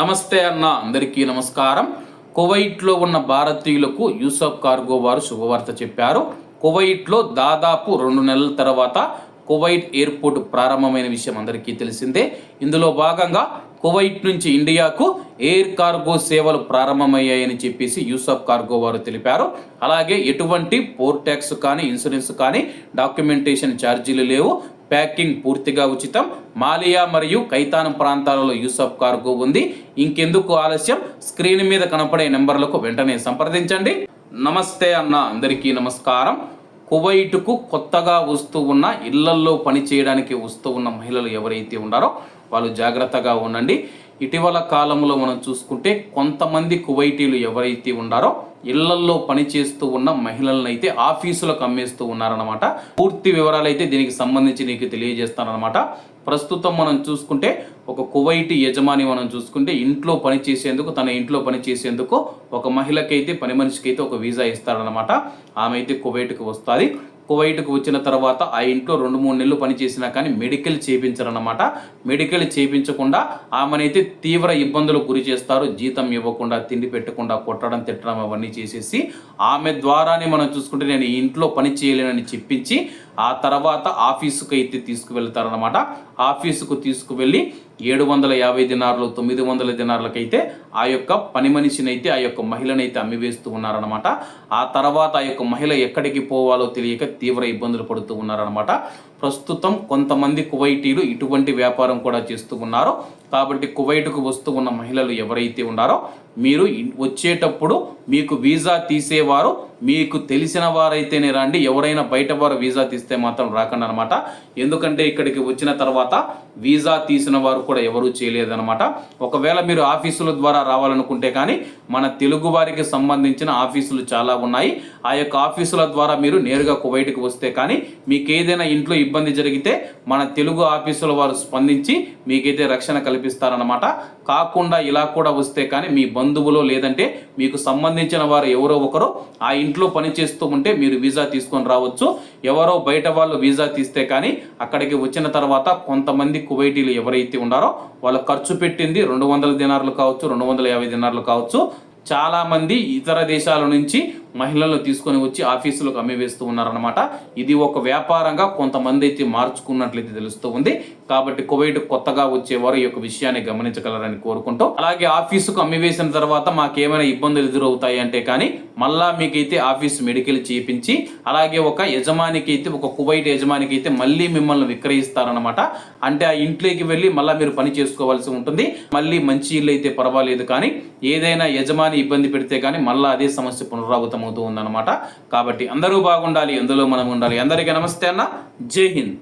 నమస్తే అన్న, అందరికీ నమస్కారం. కువైట్లో ఉన్న భారతీయులకు యూసఫ్ కార్గో వారు శుభవార్త చెప్పారు. కువైట్లో దాదాపు 2 నెలల తర్వాత కువైట్ ఎయిర్పోర్ట్ ప్రారంభమైన విషయం అందరికీ తెలిసిందే. ఇందులో భాగంగా కువైట్ నుంచి ఇండియాకు ఎయిర్ కార్గో సేవలు ప్రారంభమయ్యాయని చెప్పేసి యూసఫ్ కార్గో వారు తెలిపారు. అలాగే ఎటువంటి పోర్ట్ ట్యాక్స్ కానీ, ఇన్సూరెన్స్ కానీ, డాక్యుమెంటేషన్ ఛార్జీలు లేవు. ప్యాకింగ్ పూర్తిగా ఉచితం. మాలియా మరియు కైతానం ప్రాంతాలలో యూసఫ్ కార్గో ఉంది. ఇంకెందుకు ఆలస్యం, స్క్రీన్ మీద కనపడే నెంబర్లకు వెంటనే సంప్రదించండి. నమస్తే అన్న, అందరికీ నమస్కారం. కువైట్కు కొత్తగా వస్తూ ఉన్న, ఇళ్లల్లో పని చేయడానికి వస్తూ ఉన్న మహిళలు ఎవరైతే ఉన్నారో వాళ్ళు జాగ్రత్తగా ఉండండి. ఇటీవల కాలంలో మనం చూసుకుంటే కొంతమంది కువైటీలు ఎవరైతే ఉన్నారో ఇళ్లల్లో పనిచేస్తూ ఉన్న మహిళలను అయితే ఆఫీసులకు అమ్మేస్తూ ఉన్నారన్నమాట. పూర్తి వివరాలు అయితే దీనికి సంబంధించి నీకు తెలియజేస్తానన్నమాట. ప్రస్తుతం మనం చూసుకుంటే ఒక కువైటీ యజమాని మనం చూసుకుంటే ఇంట్లో పనిచేసేందుకు, తన ఇంట్లో పనిచేసేందుకు ఒక మహిళకైతే, పని మనిషికి అయితే ఒక వీసా ఇస్తారనమాట. ఆమె అయితే కువైట్కి వస్తుంది. కువైట్కు వచ్చిన తర్వాత ఆ ఇంట్లో 2-3 నెలలు పనిచేసినా కానీ మెడికల్ చేయించరన్నమాట. మెడికల్ చేయించకుండా ఆమెనైతే తీవ్ర ఇబ్బందులకు గురి చేస్తారు. జీతం ఇవ్వకుండా, తిండి పెట్టకుండా, కొట్టడం, తిట్టడం అవన్నీ చేసేసి ఆమె ద్వారానే మనం చూసుకుంటే నేను ఈ ఇంట్లో పని చేయలేనని చెప్పించి ఆ తర్వాత ఆఫీసుకు అయితే తీసుకువెళ్తారనమాట. ఆఫీసుకు తీసుకువెళ్ళి 750 దినార్లు, 900 దినార్లకైతే ఆ యొక్క పని మనిషిని అయితే, ఆ యొక్క మహిళనైతే అమ్మివేస్తూ ఉన్నారనమాట. ఆ తర్వాత ఆ యొక్క మహిళ ఎక్కడికి పోవాలో తెలియక తీవ్ర ఇబ్బందులు పడుతూ ఉన్నారనమాట. ప్రస్తుతం కొంతమంది కువైటీలు ఇటువంటి వ్యాపారం కూడా చేస్తూ ఉన్నారు. కాబట్టి కువైట్కు వస్తూ ఉన్న మహిళలు ఎవరైతే ఉన్నారో మీరు వచ్చేటప్పుడు మీకు వీసా తీసేవారు మీకు తెలిసిన వారైతేనే రండి. ఎవరైనా బయట వారు వీసా తీస్తే మాత్రం రాకండి అనమాట. ఎందుకంటే ఇక్కడికి వచ్చిన తర్వాత వీసా తీసిన వారు కూడా ఎవరూ చేయలేదన్నమాట. ఒకవేళ మీరు ఆఫీసుల ద్వారా రావాలనుకుంటే కానీ మన తెలుగు వారికి సంబంధించిన ఆఫీసులు చాలా ఉన్నాయి. ఆ యొక్క ఆఫీసుల ద్వారా మీరు నేరుగా కువైట్కి వస్తే కానీ మీకు ఏదైనా ఇంట్లో ఇబ్బంది జరిగితే మన తెలుగు ఆఫీసుల వారు స్పందించి మీకైతే రక్షణ కల్పిస్తారన్నమాట. కాకుండా ఇలా కూడా వస్తే కానీ మీ బంధువులు లేదంటే మీకు సంబంధించిన వారు ఎవరో ఒకరు ఆ ఇంట్లో పనిచేస్తూ ఉంటే మీరు వీసా తీసుకొని రావచ్చు. ఎవరో బయట వాళ్ళు వీసా తీస్తే కానీ అక్కడికి వచ్చిన తర్వాత కొంతమంది కువైటీలు ఎవరైతే ఉన్నారో వాళ్ళు ఖర్చు పెట్టింది 200 దినార్లు కావచ్చు, 250 దినార్లు కావచ్చు. చాలామంది ఇతర దేశాల నుంచి మహిళలను తీసుకొని వచ్చి ఆఫీసులకు అమ్మివేస్తూ ఉన్నారనమాట. ఇది ఒక వ్యాపారంగా కొంతమంది అయితే మార్చుకున్నట్లయితే తెలుస్తూ ఉంది. కాబట్టి కువైట్ కొత్తగా వచ్చేవారు ఈ యొక్క విషయాన్ని గమనించగలరని కోరుకుంటూ, అలాగే ఆఫీసుకు అమ్మివేసిన తర్వాత మాకేమైనా ఇబ్బందులు ఎదురవుతాయి అంటే కానీ మళ్ళా మీకైతే ఆఫీస్ మెడికల్ చేయించి, అలాగే ఒక యజమానికి అయితే, ఒక కువైట్ యజమానికి అయితే మళ్ళీ మిమ్మల్ని విక్రయిస్తారనమాట. అంటే ఆ ఇంట్లోకి వెళ్ళి మళ్ళీ మీరు పని చేసుకోవాల్సి ఉంటుంది. మళ్ళీ మంచి ఇల్లు అయితే పర్వాలేదు, కానీ ఏదైనా యజమాని ఇబ్బంది పెడితే కానీ మళ్ళీ అదే సమస్య పునరావృతం అవుతూ ఉందన్నమాట. కాబట్టి అందరూ బాగుండాలి, ఎందులో మనం ఉండాలి. అందరికీ నమస్తే అన్న, జై హింద్.